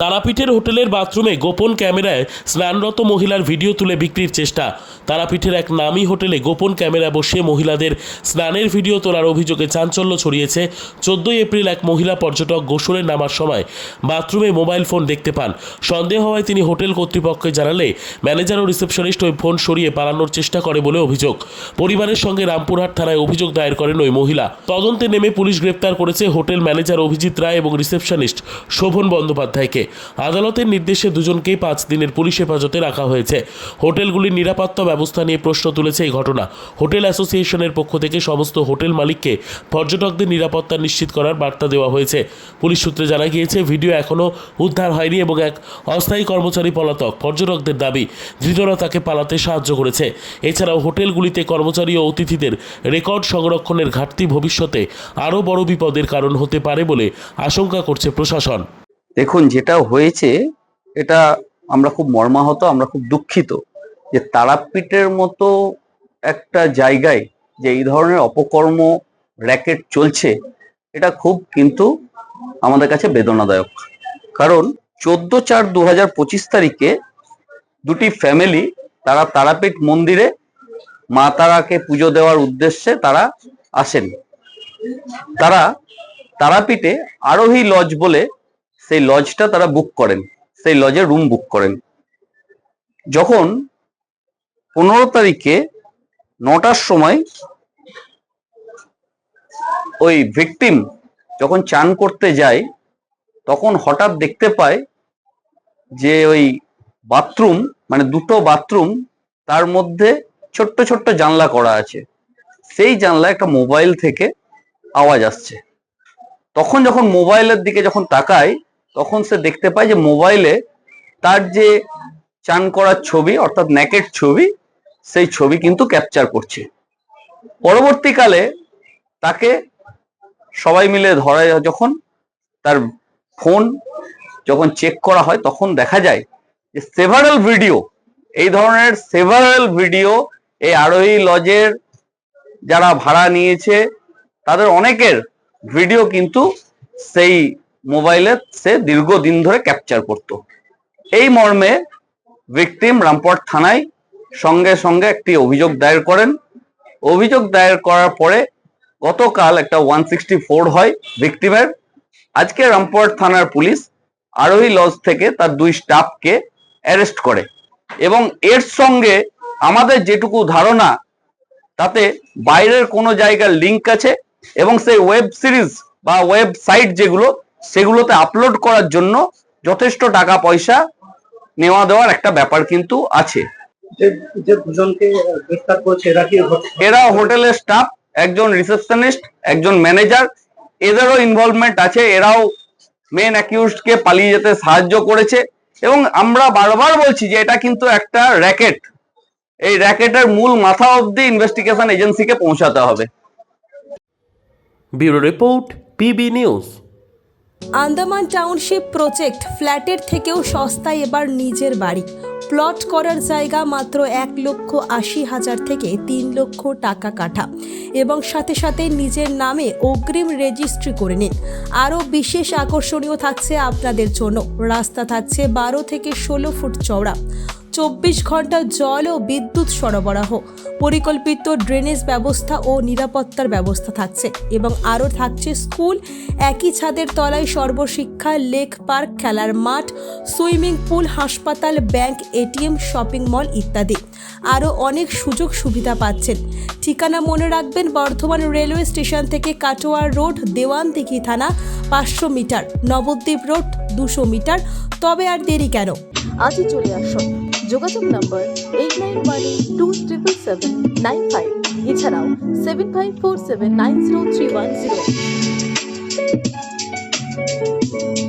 তারাপীঠের হোটেলের বাথরুমে গোপন ক্যামেরায় স্নানরত মহিলার ভিডিও তুলে বিক্রির চেষ্টা। তারাপীঠের এক নামী হোটেলে গোপন ক্যামেরা বসিয়ে মহিলাদের স্নানের ভিডিও তোলার অভিযোগে চাঞ্চল্য ছড়িয়েছে। 14 এপ্রিল এক মহিলা পর্যটক গোসলে নামার সময় বাথরুমে মোবাইল ফোন দেখতে পান। সন্দেহ হওয়ায় তিনি হোটেল কর্তৃপক্ষকে জানালে ম্যানেজার ও রিসেপশনিস্ট ওই ফোন সরিয়ে পালানোর চেষ্টা করে বলে অভিযোগ। পরিবারের সঙ্গে রামপুরহাট থানায় অভিযোগ দায়ের করেন ওই মহিলা। তদন্তে নেমে পুলিশ গ্রেপ্তার করেছে হোটেল ম্যানেজার অভিজিৎ রায় এবং রিসেপশনিস্ট শোভন বন্দ্যোপাধ্যায়কে। আদালতের নির্দেশে দুজনকেই 5 দিনের পুলিশ হেফাজতে রাখা হয়েছে। হোটেলগুলির নিরাপত্তা ব্যবস্থা নিয়ে প্রশ্ন তুলেছে এই ঘটনা। হোটেল অ্যাসোসিয়েশনের পক্ষ থেকে সমস্ত হোটেল মালিককে পর্যটকদের নিরাপত্তা নিশ্চিত করার বার্তা দেওয়া হয়েছে। পুলিশ সূত্রে জানা গিয়েছে, ভিডিও এখনও উদ্ধার হয়নি এবং এক অস্থায়ী কর্মচারী পলাতক। পর্যটকদের দাবি, ধৃতরা তাকে পালাতে সাহায্য করেছে। এছাড়াও হোটেলগুলিতে কর্মচারী ও অতিথিদের রেকর্ড সংরক্ষণের ঘাটতি ভবিষ্যতে আরও বড় বিপদের কারণ হতে পারে বলে আশঙ্কা করছে প্রশাসন। দেখুন, যেটা হয়েছে এটা আমরা খুব মর্মাহত, আমরা খুব দুঃখিত যে তারাপীঠের মতো একটা জায়গায় যে এই ধরনের অপকর্ম র্যাকেট চলছে, এটা খুব কিন্তু আমাদের কাছে বেদনাদায়ক। কারণ 14/4/2025 তারিখে দুটি ফ্যামিলি তারা তারাপীঠ মন্দিরে মা তারাকে পুজো দেওয়ার উদ্দেশ্যে তারা আসেন। তারা তারাপীঠে আরোহী লজ বলে সেই লজটা তারা বুক করেন, সেই লজে রুম বুক করেন। যখন 15 তারিখে 9টার সময় ওই ভিকটিম যখন চান করতে যায়, তখন হঠাৎ দেখতে পায় যে ওই বাথরুম, মানে দুটো বাথরুম, তার মধ্যে ছোট্ট ছোট্ট জানলা করা আছে। সেই জানলা একটা মোবাইল থেকে আওয়াজ আসছে। তখন যখন মোবাইলের দিকে যখন তাকায়, তখন সে দেখতে পায় যে মোবাইলে তার যে চান করার ছবি, অর্থাৎ নেকেড ছবি, সেই ছবি কিন্তু ক্যাপচার করছে। পরবর্তীকালে তাকে সবাই মিলে ধরা, যখন তার ফোন যখন চেক করা হয়, তখন দেখা যায় যে এই ধরনের সেভারাল ভিডিও এই আরোহী লজের যারা ভাড়া নিয়েছে তাদের অনেকের ভিডিও কিন্তু সেই মোবাইলে সে দীর্ঘদিন ধরে ক্যাপচার করত। এই মর্মে ভিকটিম রামপুরহাট থানায় সঙ্গে সঙ্গে একটি অভিযোগ দায়ের করেন। অভিযোগ দায়ের করার পরে গতকাল একটা 164 হয় ভিকটিমের। আজকে রামপুরহাট থানার পুলিশ আরোহী লজ থেকে তার 2 স্টাফকে অ্যারেস্ট করে এবং এর সঙ্গে আমাদের যেটুকু ধারণা, তাতে বাইরের কোনো জায়গার লিঙ্ক আছে এবং সেই ওয়েব সিরিজ বা ওয়েবসাইট যেগুলো, সেগুলোতে আপলোড করার জন্য যথেষ্ট টাকা পয়সা নেওয়া দেওয়ার একটা ব্যাপার কিন্তু আছে। যে দুজনকে গ্রেফতার করেছে এরা হোটেলের স্টাফ, একজন রিসেপশনিস্ট, একজন ম্যানেজার, এদেরও ইনভলভমেন্ট আছে। এরাও মেন অ্যাকিউজডকে পালিয়ে যেতে সাহায্য করেছে এবং আমরা বারবার বলছি যে এটা কিন্তু একটা র্যাকেট। এই র্যাকেটের মূল মাথা অবধি ইনভেস্টিগেশন এজেন্সিকে পৌঁছাতে হবে। Bureau report, PB news. Andaman township project, ফ্ল্যাটের থেকেও সস্তায় এবার নিজের বাড়ি। প্লট করার জায়গা মাত্র 1,80,000 থেকে 3 লক্ষ টাকা কাঠা এবং সাথে সাথে নিজের নামে অগ্রিম রেজিস্ট্রি করে নিন। আরও বিশেষ আকর্ষণীয় থাকছে আপনাদের জন্য। রাস্তা থাকছে 12 থেকে 16 ফুট চওড়া, 24 ঘন্টা জল ও বিদ্যুৎ সরবরাহ, পরিকল্পিত ড্রেনেজ ব্যবস্থা ও নিরাপত্তার ব্যবস্থা থাকছে এবং আরও থাকছে স্কুল, একই ছাদের তলায় সর্বশিক্ষা, লেক পার্ক, খেলার মাঠ, সুইমিং পুল, হাসপাতাল, ব্যাংক, এটিএম, শপিং মল ইত্যাদি। আরও অনেক সুযোগ সুবিধা পাচ্ছেন। ঠিকানা মনে রাখবেন, বর্ধমান রেলওয়ে স্টেশন থেকে কাটোয়া রোড, দেওয়ানদিঘি থানা 500 মিটার, নবদ্বীপ রোড 200 মিটার। তবে আর দেরি কেন, আজই চলে আসুন। যোগাযোগ নম্বর 8918277795, এছাড়াও 7547903108।